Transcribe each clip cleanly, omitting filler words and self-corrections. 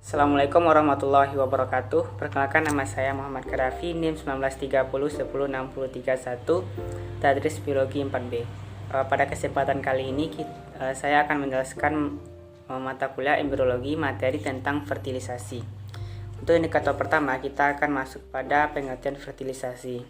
Assalamualaikum warahmatullahi wabarakatuh. Perkenalkan, nama saya Muhammad Kadafi, NIM 1930 10 60 31, Tadris Biologi 4B. Pada kesempatan kali ini saya akan menjelaskan mata kuliah embriologi materi tentang fertilisasi. Untuk indikator pertama, kita akan masuk pada pengertian fertilisasi.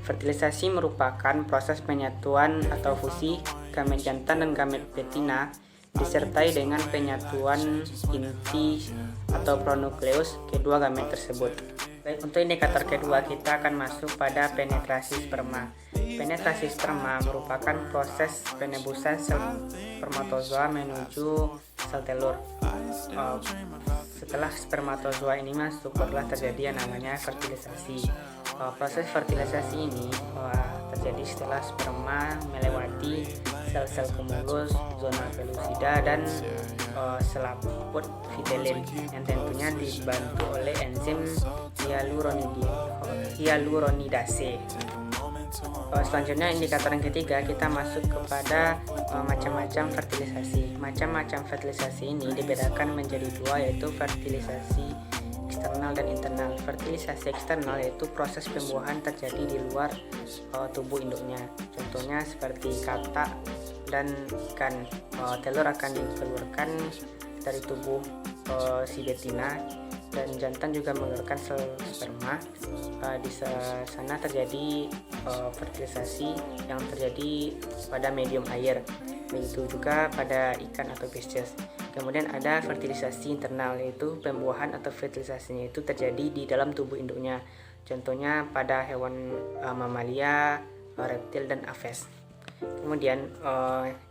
Fertilisasi merupakan proses penyatuan atau fusi gamet jantan dan gamet betina disertai dengan penyatuan inti atau pronukleus kedua gamet tersebut. Baik, untuk indikator kedua kita akan masuk pada penetrasi sperma. Penetrasi sperma merupakan proses penebusan sel spermatozoa menuju sel telur. Setelah spermatozoa ini masuk, barulah terjadi yang namanya fertilisasi. Proses fertilisasi ini terjadi setelah sperma melewati sel-sel kumulus, zona pelusida, dan selaput vitelin yang tentunya dibantu oleh enzim hyaluronidase. Selanjutnya, indikator yang ketiga, kita masuk kepada macam-macam fertilisasi. Macam-macam fertilisasi ini dibedakan menjadi dua, yaitu fertilisasi eksternal dan internal. Fertilisasi eksternal yaitu proses pembuahan terjadi di luar tubuh induknya. Contohnya seperti katak dan ikan. Telur akan dikeluarkan dari tubuh si betina, dan jantan juga mengeluarkan sel sperma. Di sana terjadi fertilisasi yang terjadi pada medium air, begitu juga pada ikan atau spesies. Kemudian ada fertilisasi internal, yaitu pembuahan atau fertilisasinya itu terjadi di dalam tubuh induknya. Contohnya pada hewan mamalia, reptil, dan aves. Kemudian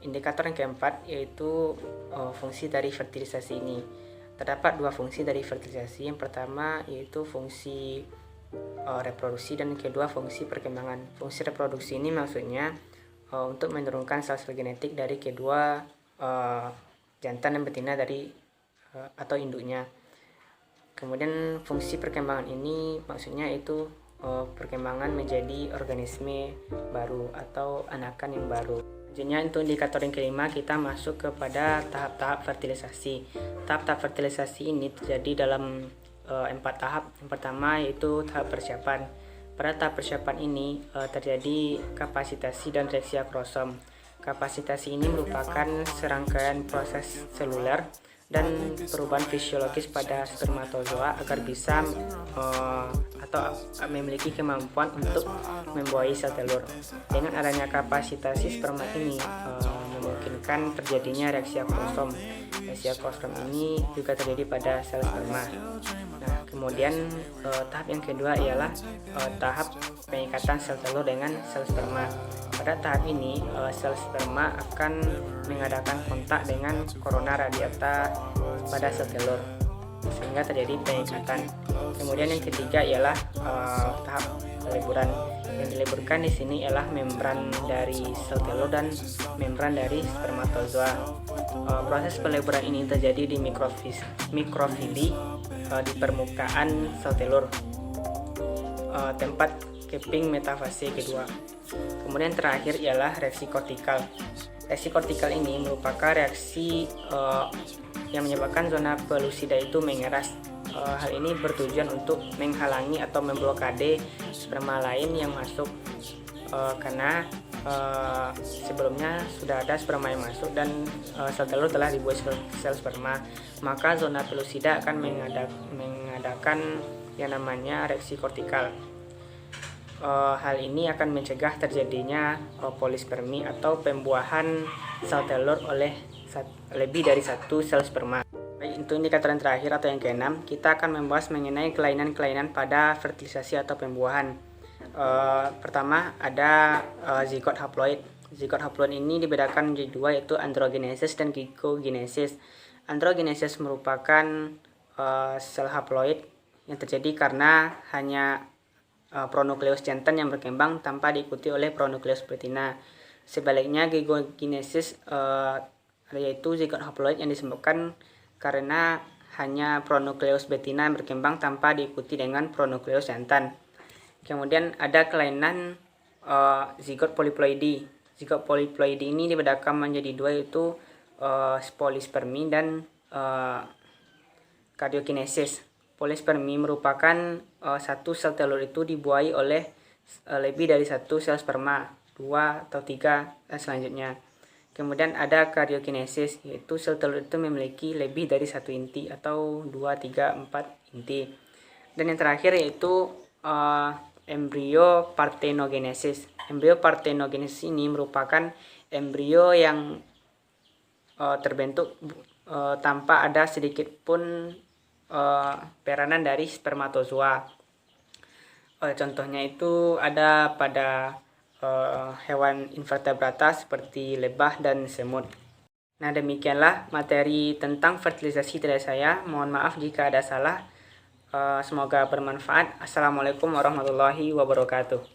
indikator yang keempat yaitu fungsi dari fertilisasi ini. Terdapat dua fungsi dari fertilisasi. Yang pertama yaitu fungsi reproduksi, dan kedua fungsi perkembangan. Fungsi reproduksi ini maksudnya untuk menurunkan sel-sel genetik dari kedua jantan dan betina dari atau induknya. Kemudian fungsi perkembangan ini maksudnya itu perkembangan menjadi organisme baru atau anakan yang baru. Selanjutnya, untuk indikator yang kelima, kita masuk kepada tahap-tahap fertilisasi. Tahap-tahap fertilisasi ini terjadi dalam 4 tahap. Yang pertama yaitu tahap persiapan. Pada tahap persiapan ini terjadi kapasitasi dan reaksi akrosom. Kapasitasi ini merupakan serangkaian proses seluler dan perubahan fisiologis pada spermatozoa agar bisa atau memiliki kemampuan untuk membuahi sel telur. Dengan adanya kapasitasi sperma ini memungkinkan terjadinya reaksi akrosom. Reaksi akrosom ini juga terjadi pada sel sperma. Nah, kemudian tahap yang kedua ialah tahap pengikatan sel telur dengan sel sperma. Pada tahap ini sel sperma akan mengadakan kontak dengan korona radiata pada sel telur sehingga terjadi pengikatan. Kemudian yang ketiga ialah tahap peleburan. Yang dileburkan di sini ialah membran dari sel telur dan membran dari spermatozoa. Proses peleburan ini terjadi di mikrofili di permukaan sel telur, tempat keping metafase kedua. Kemudian terakhir ialah reaksi kortikal. Reaksi kortikal ini merupakan reaksi yang menyebabkan zona pelusida itu mengeras. Hal ini bertujuan untuk menghalangi atau memblokade sperma lain yang masuk, karena sebelumnya sudah ada sperma yang masuk dan sel telur telah dibuat sel sperma, maka zona pelusida akan mengadakan yang namanya reaksi kortikal. Hal ini akan mencegah terjadinya polispermi atau pembuahan sel telur oleh lebih dari satu sel sperma. Untuk indikator yang terakhir atau yang keenam, kita akan membahas mengenai kelainan-kelainan pada fertilisasi atau pembuahan. Pertama ada zigot haploid. Zigot haploid ini dibedakan menjadi dua, yaitu androgenesis dan gycogenesis. Androgenesis merupakan sel haploid yang terjadi karena hanya pronukleus jantan yang berkembang tanpa diikuti oleh pronukleus betina. Sebaliknya gycogenesis yaitu zigot haploid yang disebabkan karena hanya pronukleus betina yang berkembang tanpa diikuti dengan pronukleus jantan. Kemudian ada kelainan zigot poliploidi. Zigot poliploidi ini dibedakan menjadi dua, yaitu polispermi dan Kardiokinesis. Polispermi merupakan satu sel telur itu dibuahi oleh lebih dari satu sel sperma, 2 atau 3 selanjutnya. Kemudian ada kardiokinesis, yaitu sel telur itu memiliki lebih dari satu inti atau 2, 3, 4 inti. Dan yang terakhir yaitu embrio parthenogenesis. Embrio parthenogenesis ini merupakan embrio yang terbentuk tanpa ada sedikit pun peranan dari spermatozoa. Contohnya itu ada pada hewan invertebrata seperti lebah dan semut. Nah, demikianlah materi tentang fertilisasi dari saya. Mohon maaf jika ada salah. Semoga bermanfaat. Assalamualaikum warahmatullahi wabarakatuh.